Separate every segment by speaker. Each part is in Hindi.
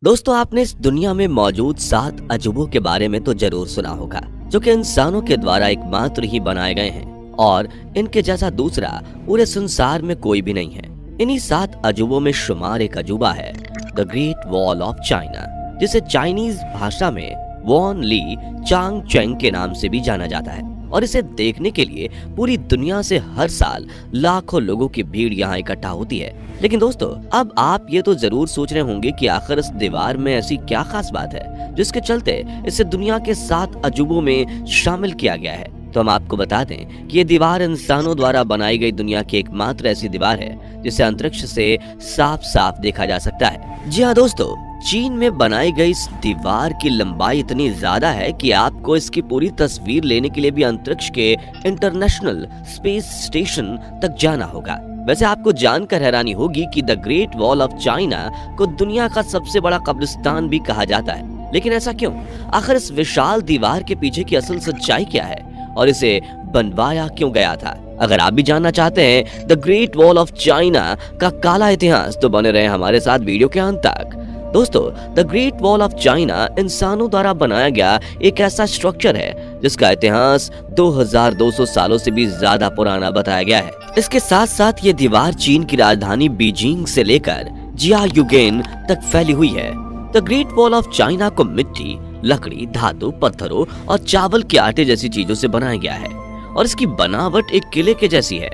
Speaker 1: दोस्तों, आपने इस दुनिया में मौजूद 7 अजूबों के बारे में तो जरूर सुना होगा, जो कि इंसानों के द्वारा एकमात्र ही बनाए गए हैं और इनके जैसा दूसरा पूरे संसार में कोई भी नहीं है। इन्हीं 7 अजूबों में शुमार एक अजूबा है the great wall of China, जिसे चाइनीज भाषा में वॉन ली चांग चेंग के नाम से भी जाना जाता है। और इसे देखने के लिए पूरी दुनिया से हर साल लाखों लोगों की भीड़ यहाँ इकट्ठा होती है। लेकिन दोस्तों, अब आप ये तो जरूर सोच रहे होंगे कि आखिर इस दीवार में ऐसी क्या खास बात है जिसके चलते इसे दुनिया के 7 अजूबों में शामिल किया गया है। तो हम आपको बता दें कि ये दीवार इंसानों द्वारा बनाई गई दुनिया की एकमात्र ऐसी दीवार है जिसे अंतरिक्ष से साफ साफ देखा जा सकता है। जी हाँ दोस्तों, चीन में बनाई गई इस दीवार की लंबाई इतनी ज्यादा है कि आपको इसकी पूरी तस्वीर लेने के लिए भी अंतरिक्ष के इंटरनेशनल स्पेस स्टेशन तक जाना होगा। वैसे आपको जानकर हैरानी होगी कि the great wall of China को दुनिया का सबसे बड़ा कब्रिस्तान भी कहा जाता है। लेकिन ऐसा क्यों? आखिर इस विशाल दीवार के पीछे की असल सच्चाई क्या है और इसे बनवाया क्यों गया था? अगर आप भी जानना चाहते हैं the great wall of China का काला इतिहास, तो बने रहे हमारे साथ वीडियो के अंत तक। दोस्तों, the great wall of China इंसानों द्वारा बनाया गया एक ऐसा स्ट्रक्चर है जिसका इतिहास 2200 सालों से भी ज्यादा पुराना बताया गया है। इसके साथ साथ ये दीवार चीन की राजधानी बीजिंग से लेकर जियायुगेन तक फैली हुई है। The great wall of China को मिट्टी, लकड़ी, धातु, पत्थरों और चावल के आटे जैसी चीजों से बनाया गया है और इसकी बनावट एक किले के जैसी है।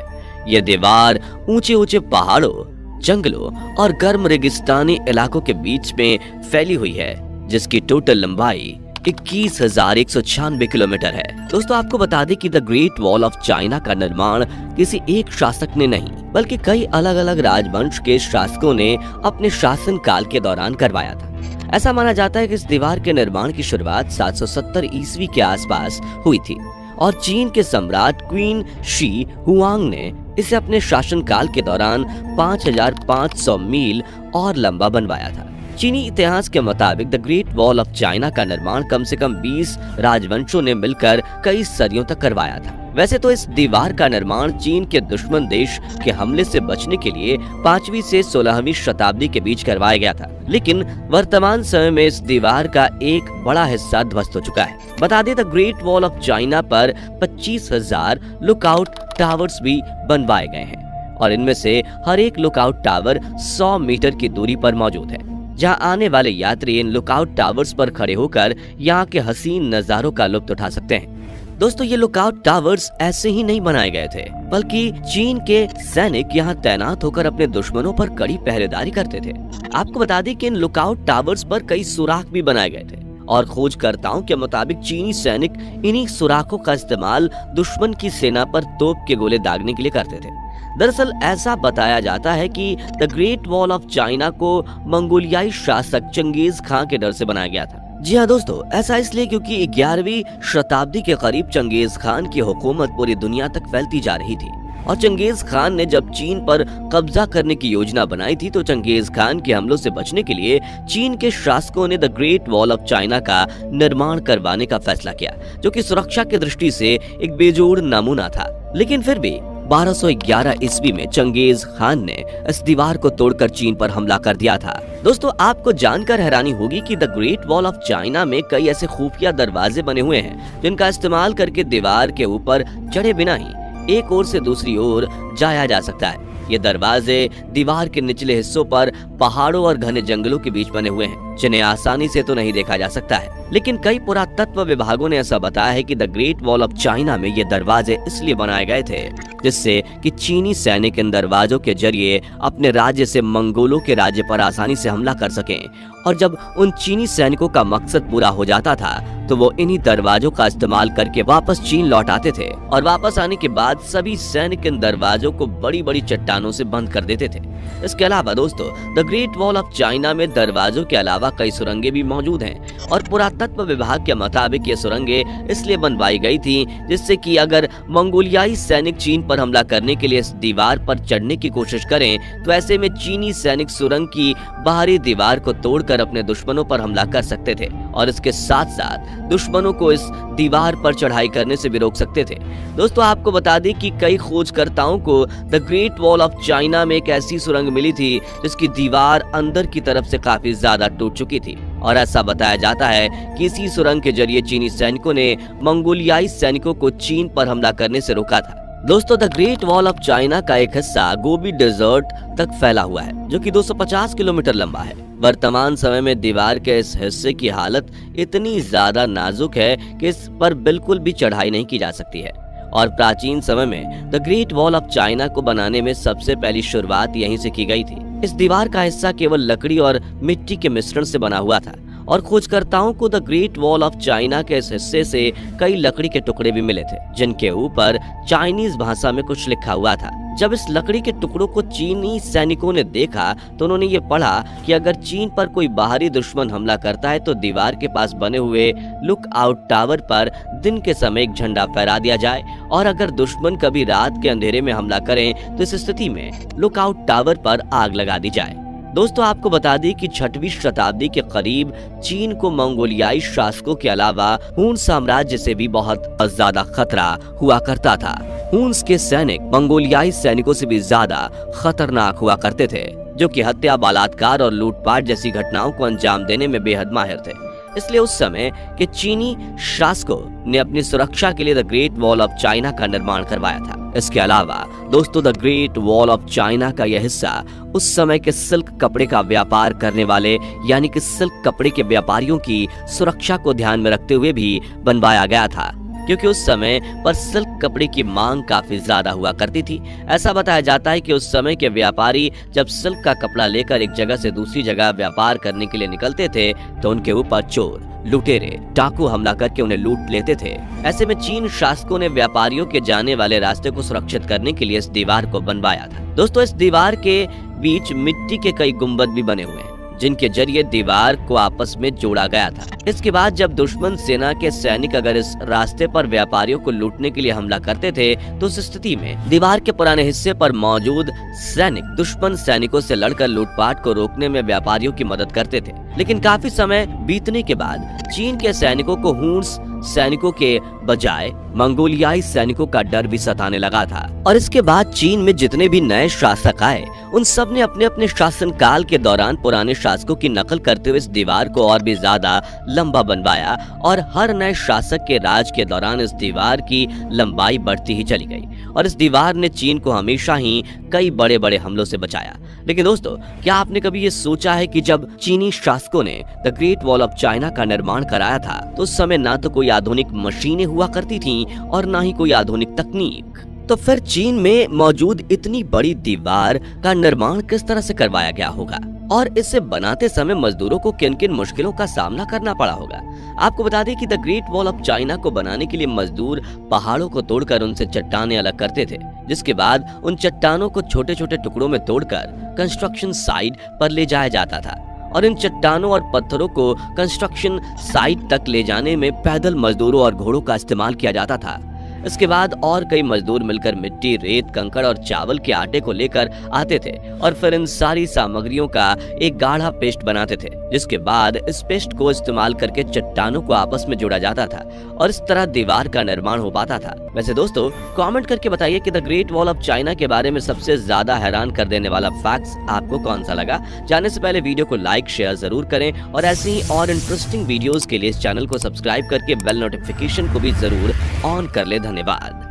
Speaker 1: यह दीवार ऊंचे ऊंचे पहाड़ों, जंगलों और गर्म रेगिस्तानी इलाकों के बीच में फैली हुई है, जिसकी टोटल लंबाई 21,196 किलोमीटर है। दोस्तों, आपको बता दें कि the great wall of China का निर्माण किसी एक शासक ने नहीं, बल्कि कई अलग अलग राजवंश के शासकों ने अपने शासनकाल के दौरान करवाया था। ऐसा माना जाता है कि इस दीवार के निर्माण की शुरुआत 770 ईस्वी के आसपास हुई थी और चीन के सम्राट क्वीन शी हुआंग ने इसे अपने शासनकाल के दौरान 5500 मील और लंबा बनवाया था। चीनी इतिहास के मुताबिक the great wall of China का निर्माण कम से कम 20 राजवंशों ने मिलकर कई सदियों तक करवाया था। वैसे तो इस दीवार का निर्माण चीन के दुश्मन देश के हमले से बचने के लिए 5वीं से 16वीं शताब्दी के बीच करवाया गया था, लेकिन वर्तमान समय में इस दीवार का एक बड़ा हिस्सा ध्वस्त हो चुका है। बता दें, the great wall of China पर 25,000 लुकआउट टावर्स भी बनवाए गए हैं और इनमें से हर एक लुकआउट टावर 100 मीटर की दूरी पर मौजूद है, जहां आने वाले यात्री इन लुकआउट टावर्स पर खड़े होकर यहाँ के हसीन नजारों का लुत्फ उठा सकते हैं। दोस्तों, ये लुकआउट टावर्स ऐसे ही नहीं बनाए गए थे, बल्कि चीन के सैनिक यहाँ तैनात होकर अपने दुश्मनों पर कड़ी पहरेदारी करते थे। आपको बता दें कि इन लुकआउट टावर्स पर कई सुराख भी बनाए गए थे और खोजकर्ताओं के मुताबिक चीनी सैनिक इन्हीं सुराखों का इस्तेमाल दुश्मन की सेना पर तोप के गोले दागने के लिए करते थे। दरअसल ऐसा बताया जाता है कि the great wall of China को मंगोलियाई शासक चंगेज खान के डर से बनाया गया था। जी हाँ दोस्तों, ऐसा इसलिए क्योंकि 11वीं शताब्दी के करीब चंगेज खान की हुकूमत पूरी दुनिया तक फैलती जा रही थी और चंगेज खान ने जब चीन पर कब्जा करने की योजना बनाई थी, तो चंगेज खान के हमलों से बचने के लिए चीन के शासकों ने the great wall of China का निर्माण करवाने का फैसला किया, जो कि सुरक्षा की दृष्टि से एक बेजोड़ नमूना था। लेकिन फिर भी 1211 ईस्वी में चंगेज खान ने इस दीवार को तोड़कर चीन पर हमला कर दिया था। दोस्तों, आपको जानकर हैरानी होगी कि the great wall of China में कई ऐसे खुफिया दरवाजे बने हुए हैं जिनका इस्तेमाल करके दीवार के ऊपर चढ़े बिना ही एक ओर से दूसरी ओर जाया जा सकता है। ये दरवाजे दीवार के निचले हिस्सों पर पहाड़ों और घने जंगलों के बीच बने हुए हैं, जिन्हें आसानी से तो नहीं देखा जा सकता है। लेकिन कई पुरातत्व विभागों ने ऐसा बताया है कि the great wall of China में ये दरवाजे इसलिए बनाए गए थे जिससे कि चीनी सैनिक इन दरवाजों के जरिए अपने राज्य से मंगोलों के राज्य पर आसानी से हमला कर सकें, और जब उन चीनी सैनिकों का मकसद पूरा हो जाता था तो वो इन्हीं दरवाजों का इस्तेमाल करके वापस चीन लौट आते थे और वापस आने के बाद सभी सैनिक इन दरवाजों को बड़ी बड़ी चट्टानों से बंद कर देते थे। इसके अलावा दोस्तों, the great wall of China में दरवाजों के अलावा कई सुरंगें भी मौजूद हैं और पुरातत्व विभाग के मुताबिक ये सुरंगें इसलिए बनवाई गई थी जिससे कि अगर मंगोलियाई सैनिक चीन पर हमला करने के लिए इस दीवार पर चढ़ने की कोशिश करें तो ऐसे में चीनी सैनिक सुरंग की बाहरी दीवार को तोड़कर अपने दुश्मनों पर हमला कर सकते थे और इसके साथ साथ दुश्मनों को इस दीवार पर चढ़ाई करने से भी रोक सकते थे। दोस्तों, आपको बता दें कि कई खोजकर्ताओं को the great wall of China में एक ऐसी सुरंग मिली थी जिसकी दीवार अंदर की तरफ से काफी ज्यादा टूट चुकी थी और ऐसा बताया जाता है कि इसी सुरंग के जरिए चीनी सैनिकों ने मंगोलियाई सैनिकों को चीन पर हमला करने से रोका था। दोस्तों, the great wall of China का एक हिस्सा गोबी डेजर्ट तक फैला हुआ है, जो कि 250 किलोमीटर लंबा है। वर्तमान समय में दीवार के इस हिस्से की हालत इतनी ज्यादा नाजुक है कि इस पर बिल्कुल भी चढ़ाई नहीं की जा सकती है और प्राचीन समय में the great wall of China को बनाने में सबसे पहली शुरुआत यहीं से की गई थी। इस दीवार का हिस्सा केवल लकड़ी और मिट्टी के मिश्रण से बना हुआ था और खोजकर्ताओं को the great wall of China के इस हिस्से से कई लकड़ी के टुकड़े भी मिले थे, जिनके ऊपर चाइनीज भाषा में कुछ लिखा हुआ था। जब इस लकड़ी के टुकड़ों को चीनी सैनिकों ने देखा तो उन्होंने ये पढ़ा कि अगर चीन पर कोई बाहरी दुश्मन हमला करता है तो दीवार के पास बने हुए लुक आउट टावर पर दिन के समय एक झंडा फहरा दिया जाए और अगर दुश्मन कभी रात के अंधेरे में हमला करें तो इस स्थिति में लुक आउट टावर पर आग लगा दी जाए। दोस्तों, आपको बता दें कि 6वीं शताब्दी के करीब चीन को मंगोलियाई शासकों के अलावा हुन साम्राज्य से भी बहुत ज्यादा खतरा हुआ करता था। हुन्स के सैनिक मंगोलियाई सैनिकों से भी ज्यादा खतरनाक हुआ करते थे, जो कि हत्या, बलात्कार और लूटपाट जैसी घटनाओं को अंजाम देने में बेहद माहिर थे। इसलिए उस समय के चीनी शासकों ने अपनी सुरक्षा के लिए the great wall of China का निर्माण करवाया था। इसके अलावा दोस्तों, the great wall of China का यह हिस्सा उस समय के सिल्क कपड़े का व्यापार करने वाले यानी कि सिल्क कपड़े के व्यापारियों की सुरक्षा को ध्यान में रखते हुए भी बनवाया गया था, क्योंकि उस समय पर सिल्क कपड़े की मांग काफी ज्यादा हुआ करती थी। ऐसा बताया जाता है कि उस समय के व्यापारी जब सिल्क का कपड़ा लेकर एक जगह से दूसरी जगह व्यापार करने के लिए निकलते थे तो उनके ऊपर चोर, लुटेरे, डाकू हमला करके उन्हें लूट लेते थे। ऐसे में चीन शासकों ने व्यापारियों के जाने वाले रास्ते को सुरक्षित करने के लिए इस दीवार को बनवाया था। दोस्तों, इस दीवार के बीच मिट्टी के कई गुंबद भी बने हुए हैं, जिनके जरिए दीवार को आपस में जोड़ा गया था। इसके बाद जब दुश्मन सेना के सैनिक अगर इस रास्ते पर व्यापारियों को लूटने के लिए हमला करते थे तो उस स्थिति में दीवार के पुराने हिस्से पर मौजूद सैनिक दुश्मन सैनिकों से लड़कर लूटपाट को रोकने में व्यापारियों की मदद करते थे। लेकिन काफी समय बीतने के बाद चीन के सैनिकों को हुन्स सैनिकों के बजाय मंगोलियाई सैनिकों का डर भी सताने लगा था और इसके बाद चीन में जितने भी नए शासक आए उन सब ने अपने अपने शासनकाल के दौरान पुराने शासकों की नकल करते हुए इस दीवार को और भी ज्यादा लंबा बनवाया और हर नए शासक के राज के दौरान इस दीवार की लंबाई बढ़ती ही चली गई और इस दीवार ने चीन को हमेशा ही कई बड़े बड़े हमलों से बचाया। लेकिन दोस्तों, क्या आपने कभी ये सोचा है कि जब चीनी शासकों ने the great wall of China का निर्माण कराया था तो उस समय ना तो कोई आधुनिक मशीनें हुआ करती थीं और ना ही कोई आधुनिक तकनीक, तो फिर चीन में मौजूद इतनी बड़ी दीवार का निर्माण किस तरह से करवाया गया होगा और इसे बनाते समय मजदूरों को किन किन मुश्किलों का सामना करना पड़ा होगा। आपको बता दें कि the great wall of China को बनाने के लिए मजदूर पहाड़ों को तोड़कर उनसे चट्टानें अलग करते थे, जिसके बाद उन चट्टानों को छोटे छोटे टुकड़ों में तोड़कर कंस्ट्रक्शन साइट पर ले जाया जाता था और इन चट्टानों और पत्थरों को कंस्ट्रक्शन साइट तक ले जाने में पैदल मजदूरों और घोड़ों का इस्तेमाल किया जाता था। इसके बाद और कई मजदूर मिलकर मिट्टी, रेत, कंकड़ और चावल के आटे को लेकर आते थे और फिर इन सारी सामग्रियों का एक गाढ़ा पेस्ट बनाते थे, जिसके बाद इस पेस्ट को इस्तेमाल करके चट्टानों को आपस में जोड़ा जाता था और इस तरह दीवार का निर्माण हो पाता था। वैसे दोस्तों, कमेंट करके बताइए कि the great wall of China के बारे में सबसे ज्यादा हैरान कर देने वाला फैक्ट्स आपको कौन सा लगा। जाने से पहले वीडियो को लाइक शेयर जरूर करें और ऐसे ही और इंटरेस्टिंग वीडियोस के लिए इस चैनल को सब्सक्राइब करके बेल नोटिफिकेशन को भी जरूर ऑन कर ले। धन्यवाद।